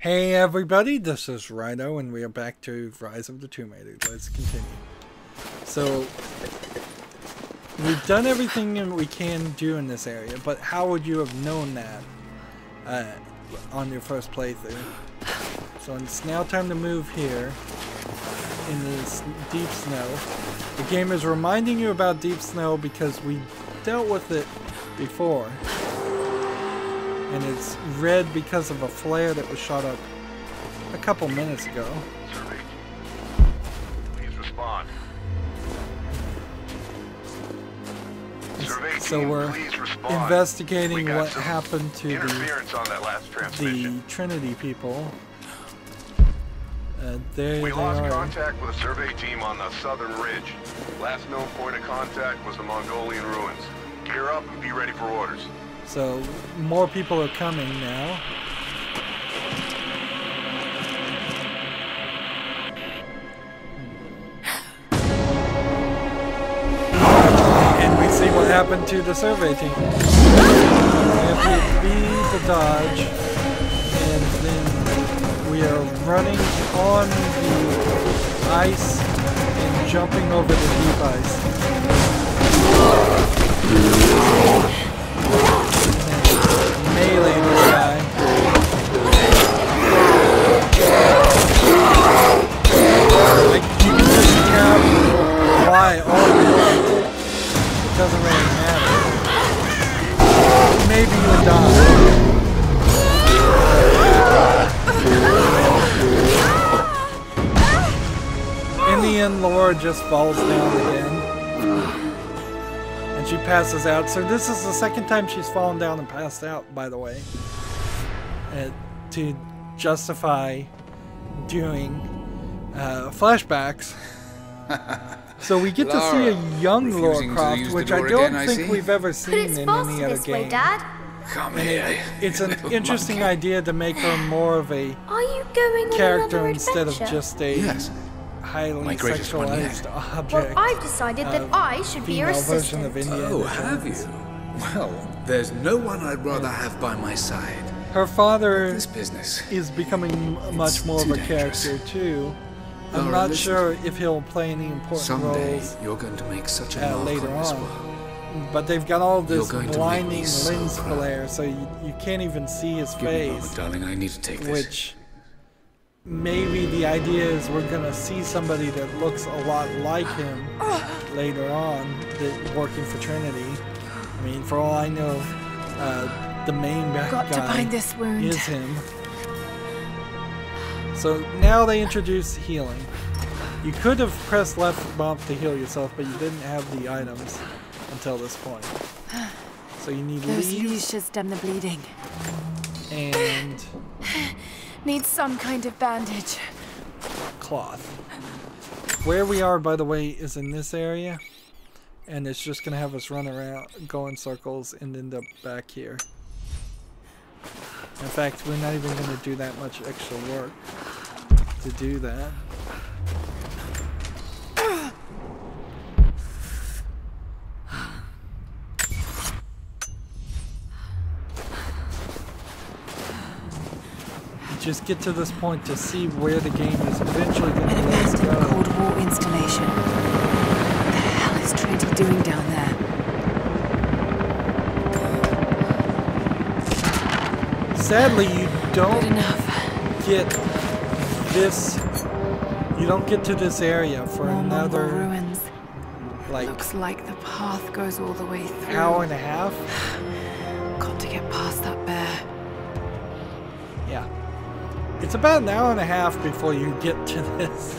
Hey everybody, this is Rydo and we are back to Rise of the Tomb Raider. Let's continue. So, we've done everything we can do in this area, but how would you have known that on your first playthrough? So it's now time to move here in this deep snow. The game is reminding you about deep snow because we dealt with it before. And it's red because of a flare that was shot up a couple minutes ago. Survey. Please respond. Survey So team, we're please respond. investigating what happened to interference on that last transmission. the Trinity people. There We they lost are. contact with a survey team on the southern ridge. Last known point of contact was the Mongolian ruins. Gear up and be ready for orders. So more people are coming now. And we see what happened to the survey team. We have to beat the dodge, and then we are running on the ice and jumping over the deep ice. Melee this guy. Like, you can just have why all you want. It doesn't really matter. Maybe you'll die. In the end, Lara just falls down again. And she passes out. So this is the second time she's fallen down and passed out, by the way. To justify doing flashbacks. So we get to see a young Lara Croft, which I don't think we've ever seen in any other game. Dad. Come here. It's an interesting idea to make her more of a Are you going character on instead of adventure? just a highly greatest one yet. sexualized object. Well, I've decided that I should be your Female version of assistant. Indiana Oh, have you? Jones. Well, there's no one I'd rather have by my side. Her father This business. is becoming much more of too a dangerous. character too. I'm Lara, not listen. sure if he'll play any important Someday roles you're going to make such a mark later on this on. world. But they've got all this You're going to make blinding me so lens proud. flare, so you can't even see his Give me a moment, face. darling. I need to take this. Which maybe the idea is we're gonna see somebody that looks a lot like him later on, that working for Trinity. I mean, for all I know, the main bad Got to guy find this wound. is him. So now they introduce healing. You could have pressed left bump to heal yourself, but you didn't have the items until this point. So you need Those leaves leaves should stem the bleeding. and Need some kind of bandage. cloth. Where we are, by the way, is in this area, and it's just gonna have us run around, go in circles, and end up back here. In fact, we're not even gonna do that much extra work to do that. Just get to this point to see where the game is eventually going to An let us abandoned go. Cold War installation. What the hell is Trinity doing down there? Sadly, you don't Good enough. get this. You don't get to this area for More Mongol another ruins. like Looks like the path goes all the way through. hour and a half. Got to get past that bear. Yeah, it's about an hour and a half before you get to this.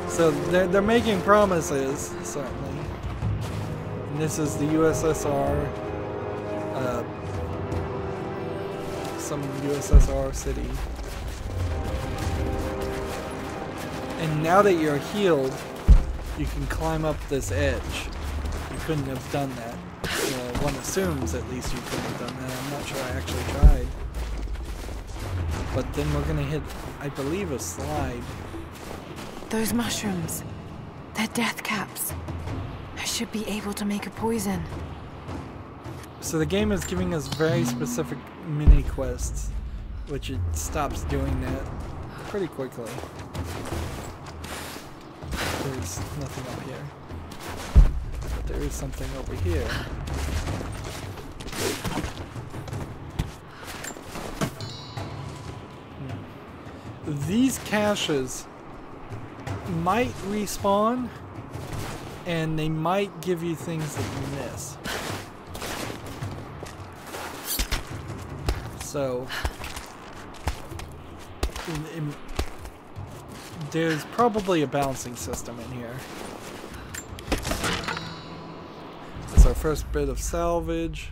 So they're making promises, certainly. And this is the USSR. Some USSR city. And now that you're healed, you can climb up this edge. You couldn't have done that. Well, one assumes at least you couldn't have done that. I'm not sure I actually tried. But then we're gonna hit, I believe, a slide. Those mushrooms. They're death caps. I should be able to make a poison. So the game is giving us very specific mini quests which it stops doing that pretty quickly. There's nothing up here, but there is something over here. These caches might respawn, and they might give you things that you miss. So there's probably a balancing system in here. That's our first bit of salvage.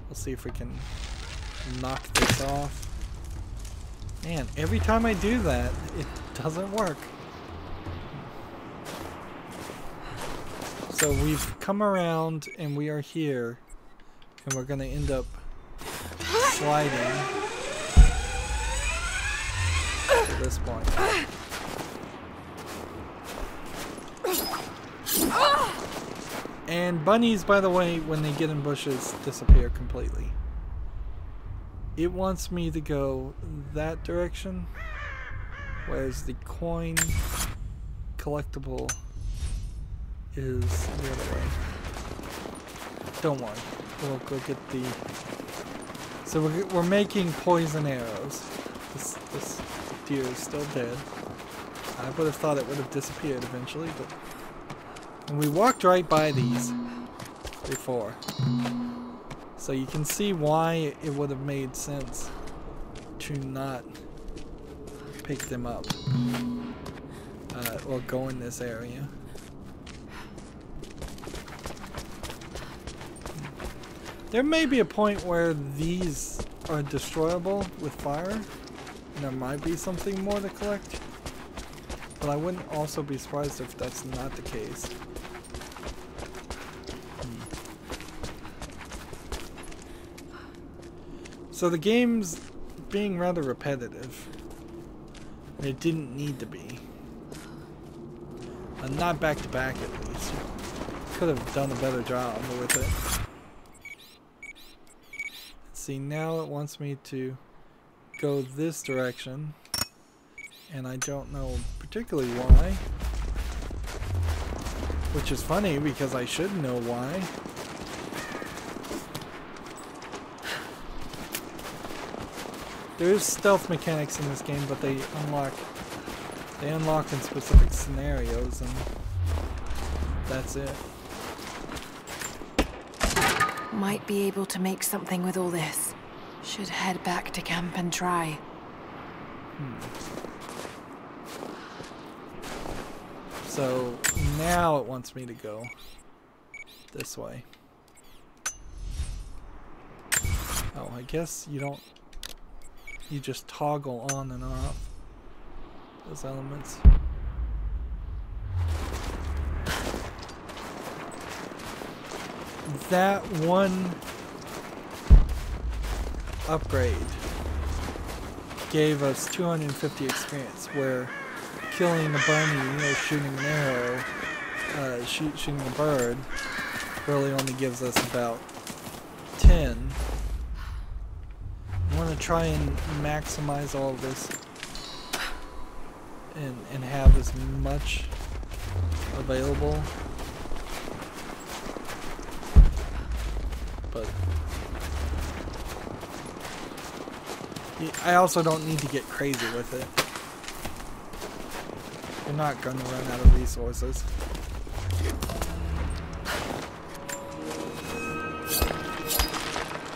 We'll see if we can knock this off. Man, every time I do that, it doesn't work. So we've come around and we are here, and we're going to end up sliding to this point. And bunnies, by the way, when they get in bushes, disappear completely. It wants me to go that direction, whereas the coin collectible is the other way. Don't worry, we'll go get the... So we're making poison arrows. This deer is still dead. I would have thought it would have disappeared eventually, but... And we walked right by these before. So you can see why it would have made sense to not pick them up or go in this area. There may be a point where these are destroyable with fire, and there might be something more to collect, but I wouldn't also be surprised if that's not the case. So the game's being rather repetitive. It didn't need to be. Not back to back at least. Could have done a better job with it. See, now it wants me to go this direction, and I don't know particularly why, which is funny because I should know why. There's stealth mechanics in this game, but they unlock in specific scenarios, and that's it. Might be able to make something with all this. Should head back to camp and try. So now it wants me to go this way. Oh, I guess you don't... You just toggle on and off those elements. That one upgrade gave us 250 experience, where killing a bunny or shooting an arrow, shooting a bird, really only gives us about 10. I want to try and maximize all of this and have as much available. But I also don't need to get crazy with it. You're not going to run out of resources.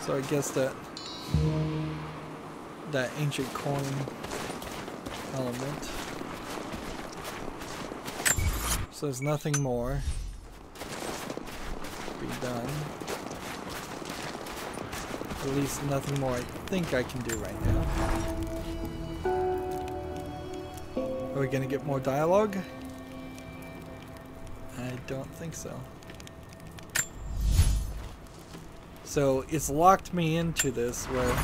So I guess that ancient coin element. So there's nothing more to be done. At least nothing more I think I can do right now. Are we gonna get more dialogue? I don't think so. So it's locked me into this where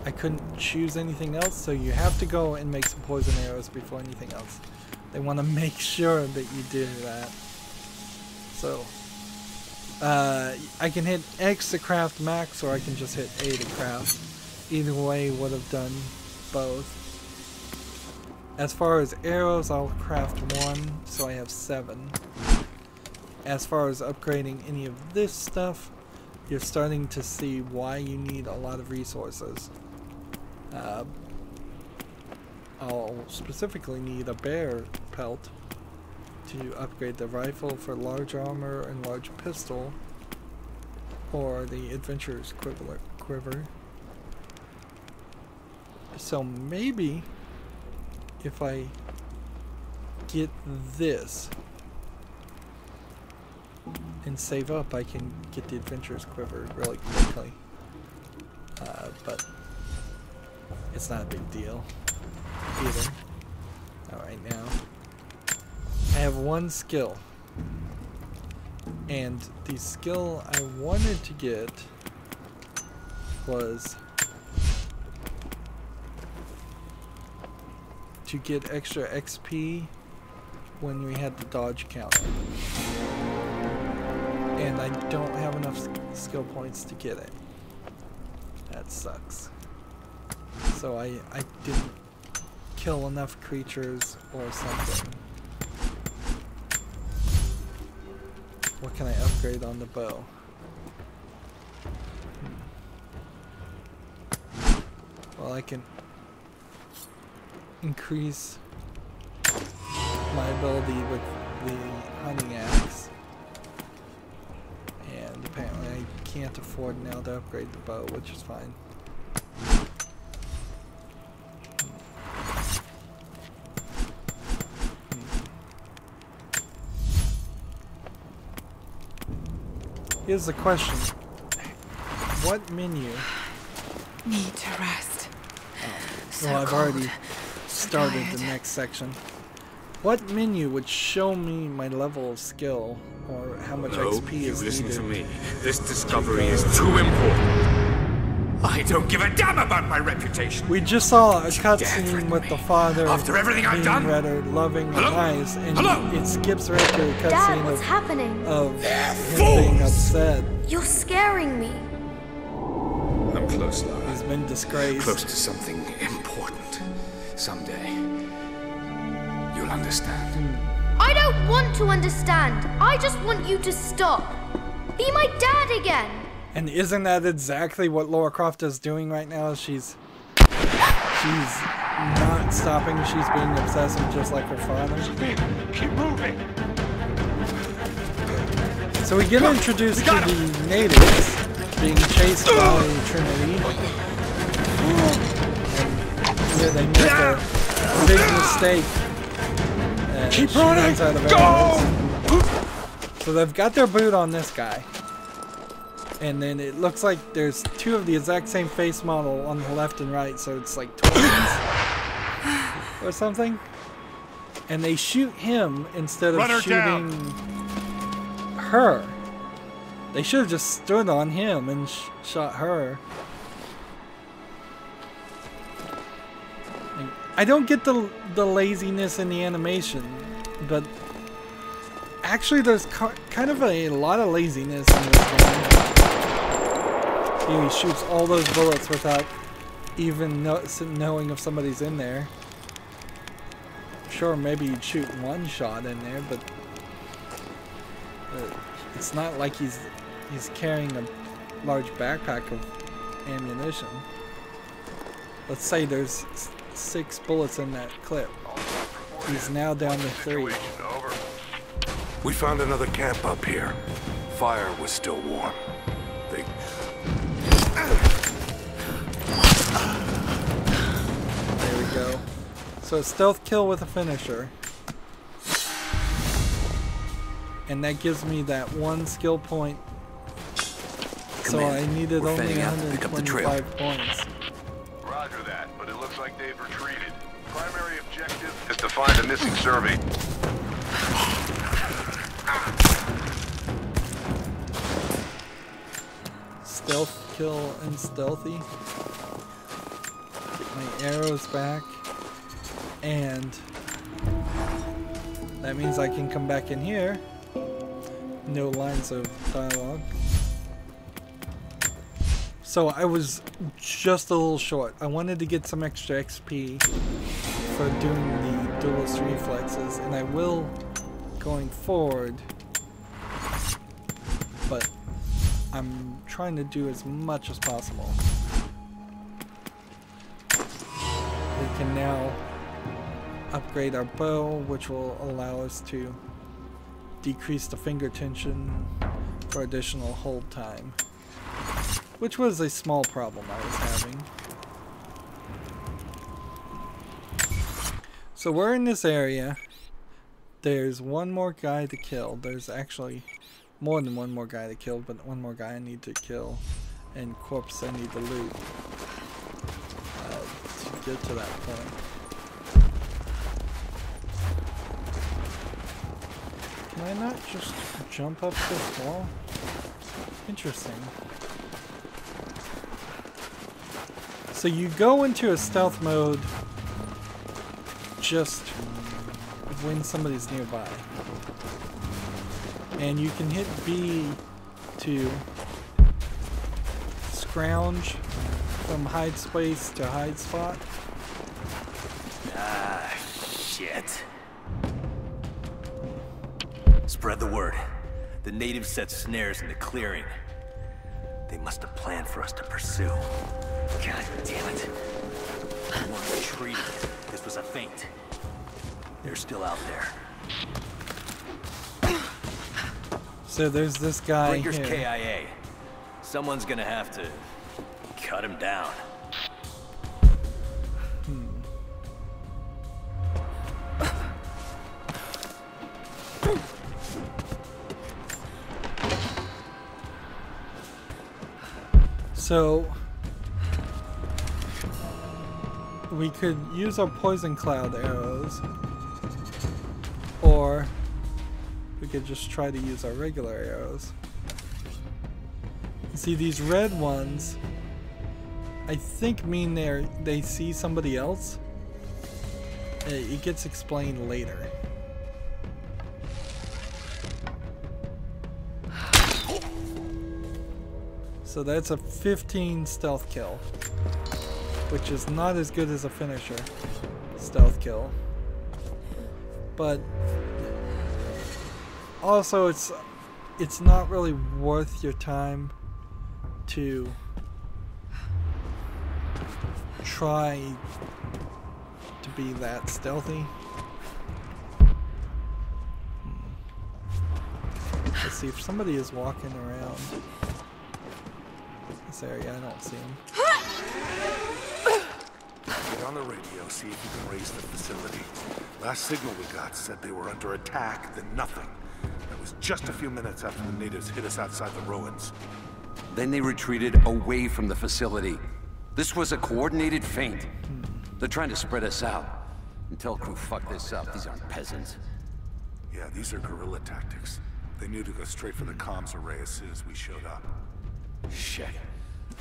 I couldn't choose anything else, so you have to go and make some poison arrows before anything else. They want to make sure that you do that. So I can hit X to craft max, or I can just hit A to craft. either way would have done both. As far as arrows, I'll craft 1, so I have 7. As far as upgrading any of this stuff, you're starting to see why you need a lot of resources. I'll specifically need a bear pelt to upgrade the rifle for large armor and large pistol, or the adventurer's quiver. So maybe if I get this and save up, I can get the adventurer's quiver really quickly. But it's not a big deal either. Alright, now I have 1 skill, and the skill I wanted to get was to get extra XP when we had the dodge counter, and I don't have enough skill points to get it. That sucks. So I didn't kill enough creatures or something. What can I upgrade on the bow? Well, I can increase my ability with the hunting axe, and apparently I can't afford now to upgrade the bow, which is fine. Here's the question. What menu? Need to rest. Well, I've already started the next section. What menu would show me my level of skill, or how much XP is needed? Listen to me. This discovery is too important. I don't give a damn about my reputation. We just saw a cutscene with the father After everything I've being done? rather loving and nice, and it skips right to a Dad, cutscene what's happening? of They're him being fools! upset. You're scaring me. I'm close, Lara. He's been disgraced. Close to something important. Someday, you'll understand. I don't want to understand. I just want you to stop. Be my dad again. And isn't that exactly what Lara Croft is doing right now? She's not stopping. She's being obsessive just like her father. Keep moving. So we get introduced to the natives being chased by Trinity. And here they make a big mistake. Keep She running. runs out of Go. arrows. So they've got their boot on this guy. And then it looks like there's 2 of the exact same face model on the left and right, so it's like twins or something. And they shoot him instead of shooting her. They should have just stood on him and shot her. I don't get the laziness in the animation, but actually there's kind of a lot of laziness in this game. He shoots all those bullets without even knowing if somebody's in there. Sure, maybe you'd shoot 1 shot in there, but it's not like he's carrying a large backpack of ammunition. Let's say there's 6 bullets in that clip. He's now down to 3. Over. We found another camp up here. Fire was still warm. There we go. So stealth kill with a finisher. And that gives me that 1 skill point. So I needed We're only fanning out to pick up the trail. 125 points. Roger that, but it looks like they've retreated. Primary objective is to find a missing survey. Stealth kill and stealthy. Get my arrows back. And that means I can come back in here. No lines of dialogue. So I was just a little short. I wanted to get some extra XP for doing the duelist reflexes, and I will going forward, but I'm trying to do as much as possible. We can now upgrade our bow, which will allow us to decrease the finger tension for additional hold time, which was a small problem I was having. So we're in this area. There's one more guy to kill. There's actually more than one more guy to kill, but one more guy I need to kill, and corpse I need to loot to get to that point. Can I not just jump up this wall? Interesting. So you go into a stealth mode just when somebody's nearby. And you can hit B to scrounge from hide space to hide spot. Ah, shit. Spread the word. The natives set snares in the clearing. They must have planned for us to pursue. God damn it. We weren't retreating. This was a feint. They're still out there. So there's this guy Breaker's here. KIA. Someone's gonna have to cut him down. So we could use our poison cloud arrows, or we could just try to use our regular arrows. See, these red ones I think mean they see somebody else. It gets explained later. So that's a 15 stealth kill, which is not as good as a finisher stealth kill. But also it's not really worth your time to try to be that stealthy. Let's see if somebody is walking around this area. I don't see him. Get on the radio, see if you can raise the facility. Last signal we got said they were under attack, then nothing. That was just a few minutes after the natives hit us outside the ruins. Then they retreated away from the facility. This was a coordinated feint. They're trying to spread us out. Until crew fuck this up, these aren't peasants. Yeah, these are guerrilla tactics. They knew to go straight for the comms array as soon as we showed up. Shit.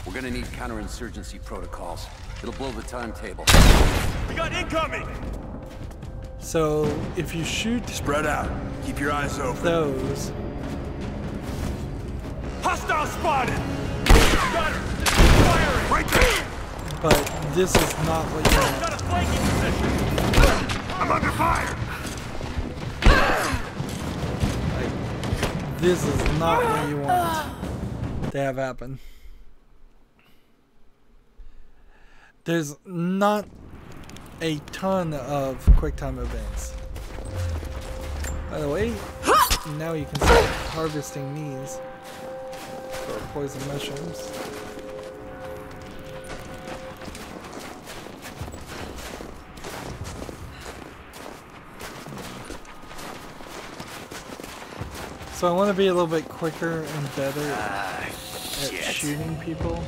We're gonna need counterinsurgency protocols. It'll blow the timetable. We got incoming! So if you shoot Spread out. Keep your eyes open. those, Hostile spotted! Got her! Firing! Right there! but this is not what you want. Got a flanking position! I'm under fire! Like, this is not what you want to have happen. There's not a ton of QuickTime events. By the way, now you can start harvesting these for poison mushrooms. So I want to be a little bit quicker and better at shooting people.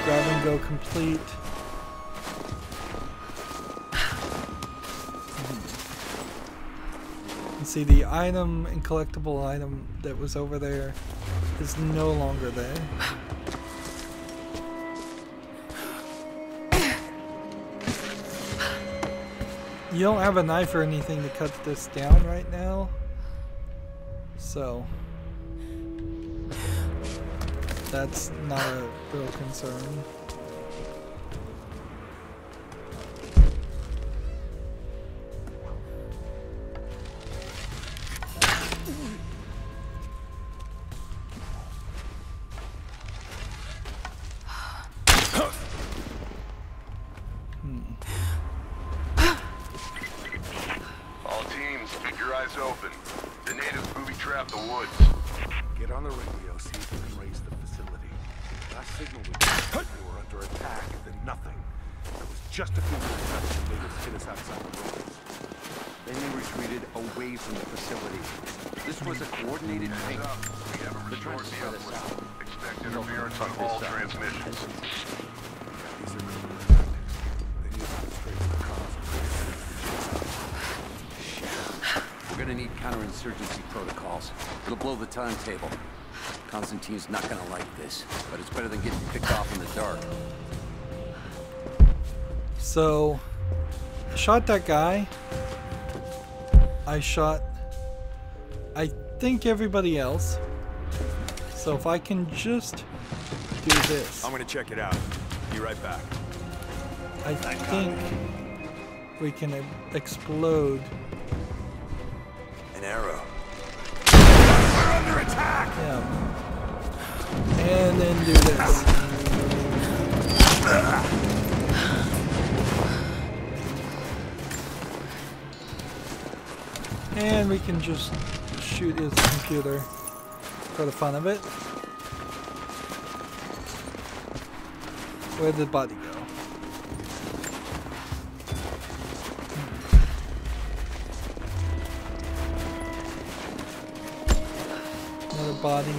Grab and go complete. You see the item and collectible item that was over there is no longer there. You don't have a knife or anything to cut this down right now. So that's not a real concern. All teams, keep your eyes open. The natives booby-trapped the woods. Get on the radio, see if you can raise the facility. Last signal we got, they were under attack, then nothing. It was just a few minutes after the natives hit us outside the roads. Then they retreated away from the facility. This was a coordinated feint. We have a They're trying to restored spread us out. Expect interference on all transmissions. These are criminal tactics. They need to trace the cause of We're gonna need counterinsurgency protocols. It'll blow the timetable. Constantine's not gonna like this, but it's better than getting picked off in the dark. So, I shot that guy. I shot, I think, everybody else. So if I can just do this. I'm gonna check it out. Be right back. I think we can explode. An arrow. We're under attack! Yeah. And then do this. And we can just shoot his computer for the fun of it. Where'd the body go? Another body.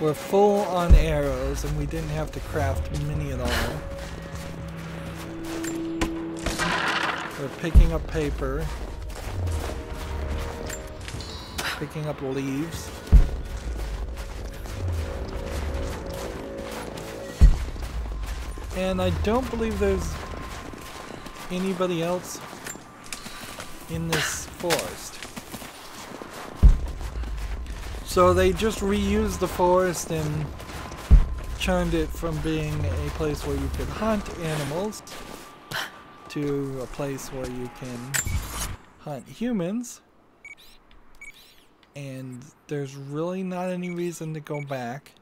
We're full on arrows and we didn't have to craft many at all. We're picking up paper. Picking up leaves. And I don't believe there's anybody else in this forest. So they just reused the forest and turned it from being a place where you could hunt animals to a place where you can hunt humans. And there's really not any reason to go back.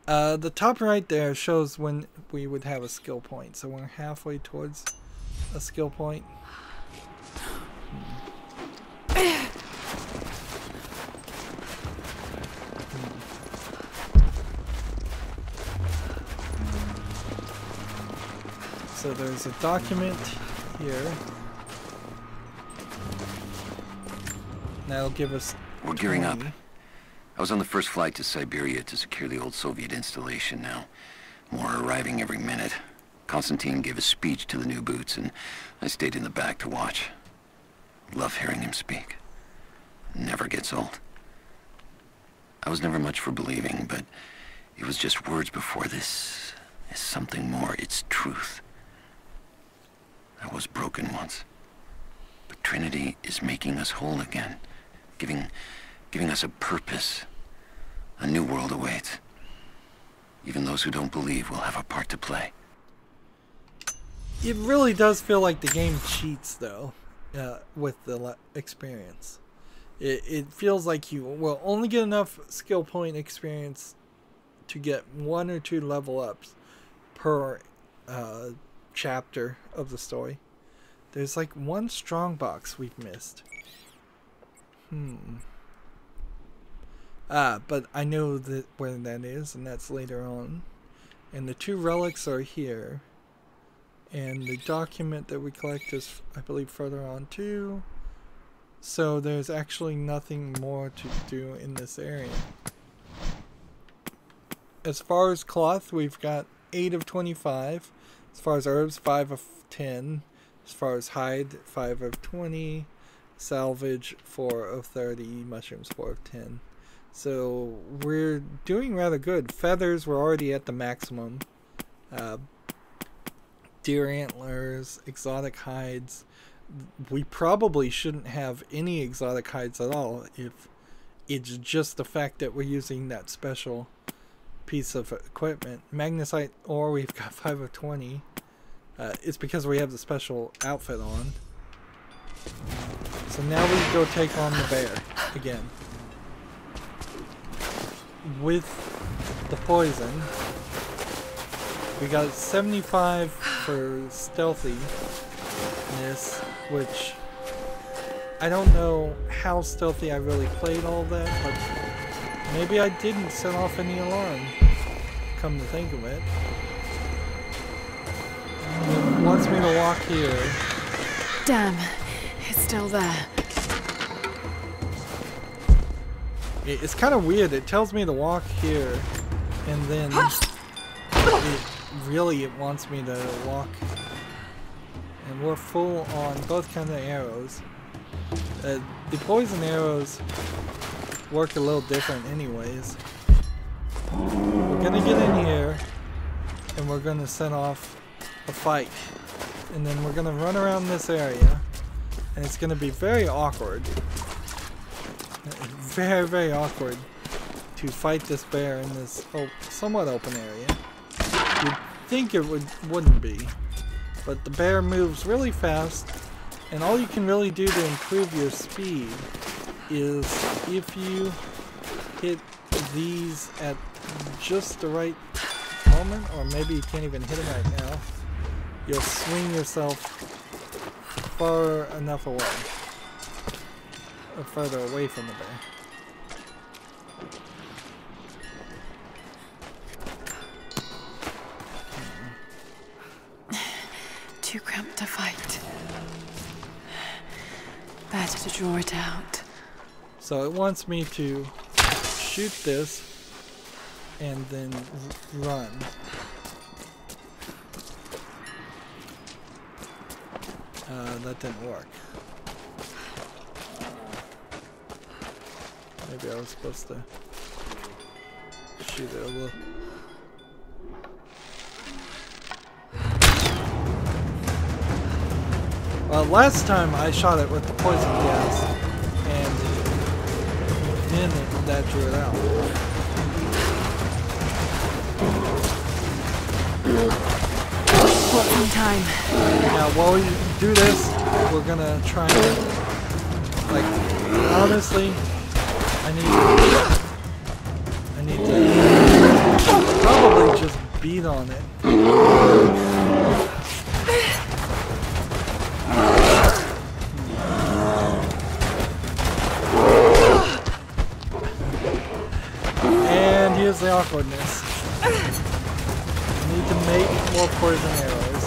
The top right there shows when we would have a skill point. So we're halfway towards a skill point. So there's a document here. That'll give us... We're gearing up. I was on the first flight to Siberia to secure the old Soviet installation now. More are arriving every minute. Constantine gave a speech to the new boots, and I stayed in the back to watch. Love hearing him speak. Never gets old. I was never much for believing, but it was just words before. This is something more. It's truth. I was broken once. But Trinity is making us whole again. Giving us a purpose. A new world awaits. Even those who don't believe will have a part to play. It really does feel like the game cheats, though, with the experience. It feels like you will only get enough skill point experience to get 1 or 2 level ups per chapter of the story. There's like 1 strong box we've missed. But I know that where that is, and that's later on. And the 2 relics are here. And the document that we collect is, I believe, further on too. So there's actually nothing more to do in this area. As far as cloth, we've got 8 of 25. As far as herbs, 5 of 10. As far as hide, 5 of 20. Salvage, 4 of 30. Mushrooms, 4 of 10. So we're doing rather good. Feathers, we're already at the maximum. deer antlers, exotic hides. We probably shouldn't have any exotic hides at all if it's just the fact that we're using that special piece of equipment. Magnesite ore, we've got 5 of 20. It's because we have the special outfit on. So now we go take on the bear again. With the poison, we got 75 for stealthiness, which I don't know how stealthy I really played all that, but maybe I didn't set off any alarm, come to think of it. It wants me to walk here. Damn, it's still there. It's kind of weird. It tells me to walk here, and then it wants me to walk. And we're full on both kinds of arrows. The poison arrows work a little different anyways. We're gonna get in here, and we're gonna set off a fight. And then we're gonna run around this area, and it's gonna be very awkward. Very, very awkward to fight this bear in this somewhat open area. You'd think it wouldn't be, but the bear moves really fast, and all you can really do to improve your speed is if you hit these at just the right moment, or maybe you can't even hit them right now. You'll swing yourself far enough away, or further away from the bear. Too cramped to fight. Better to draw it out. So it wants me to shoot this and then run. That didn't work. Maybe I was supposed to shoot it a little. Last time I shot it with the poison gas, and then that drew it out. What's in time? Now, while we do this, we're gonna try and, like, honestly, I need to probably just beat on it. And here's the awkwardness. I need to make more poison arrows.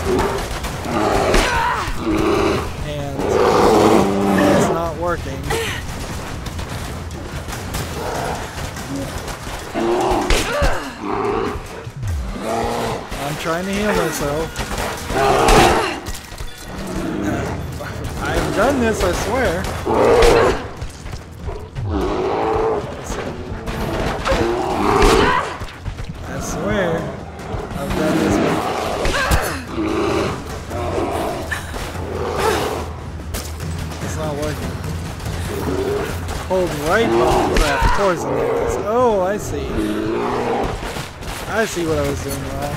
And it's not working. I'm trying to heal myself. I've done this, I swear. I swear I've done this before. It's not working. Hold right button for that poison arrows. Oh, I see. I see what I was doing wrong.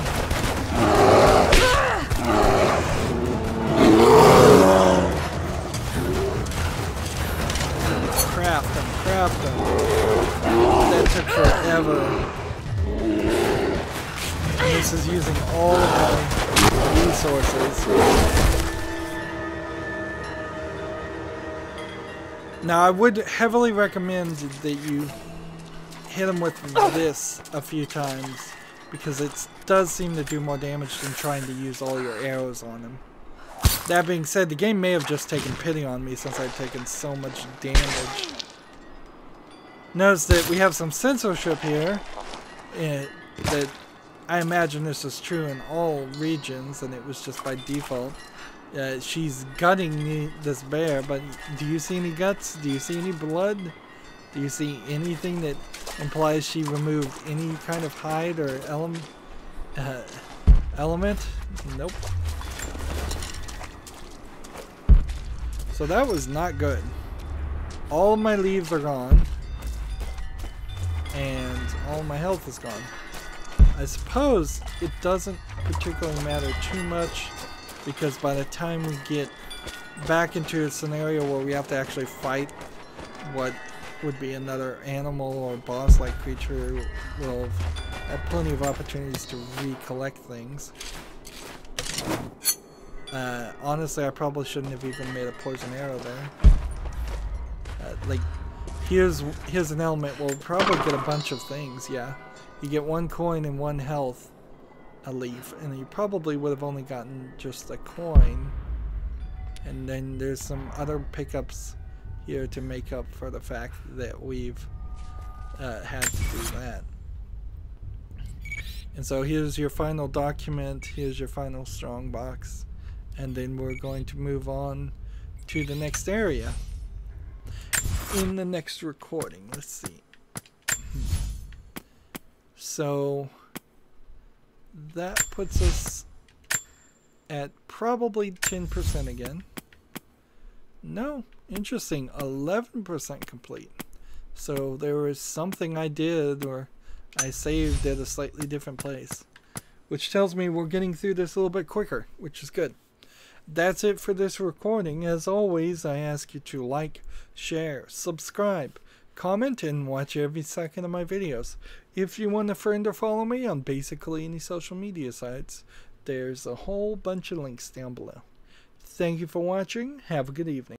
Craft them. That took forever. And this is using all of my resources. Now, I would heavily recommend that you hit them with this a few times, because it does seem to do more damage than trying to use all your arrows on them. That being said, the game may have just taken pity on me since I've taken so much damage. Notice that we have some censorship here. That I imagine this is true in all regions, and it was just by default. She's gutting this bear, but do you see any guts? Do you see any blood? Do you see anything that implies she removed any kind of hide or element? Nope. So that was not good. All of my leaves are gone. And all my health is gone. I suppose it doesn't particularly matter too much, because by the time we get back into a scenario where we have to actually fight what would be another animal or boss-like creature, we'll have plenty of opportunities to recollect things. Honestly, I probably shouldn't have even made a poison arrow there. Like, here's an element. We'll probably get a bunch of things, yeah. You get 1 coin and 1 health, a leaf, and you probably would have only gotten just a coin. And then there's some other pickups here to make up for the fact that we've had to do that. And so here's your final document, here's your final strongbox, and then we're going to move on to the next area in the next recording. Let's see. So that puts us at probably 10% again. No, interesting, 11% complete. So there was something I did, or I saved at a slightly different place, which tells me we're getting through this a little bit quicker, which is good. That's it for this recording. As always, I ask you to like, share, subscribe, comment, and watch every second of my videos. If you want a friend or follow me on basically any social media sites, there's a whole bunch of links down below. Thank you for watching. Have a good evening.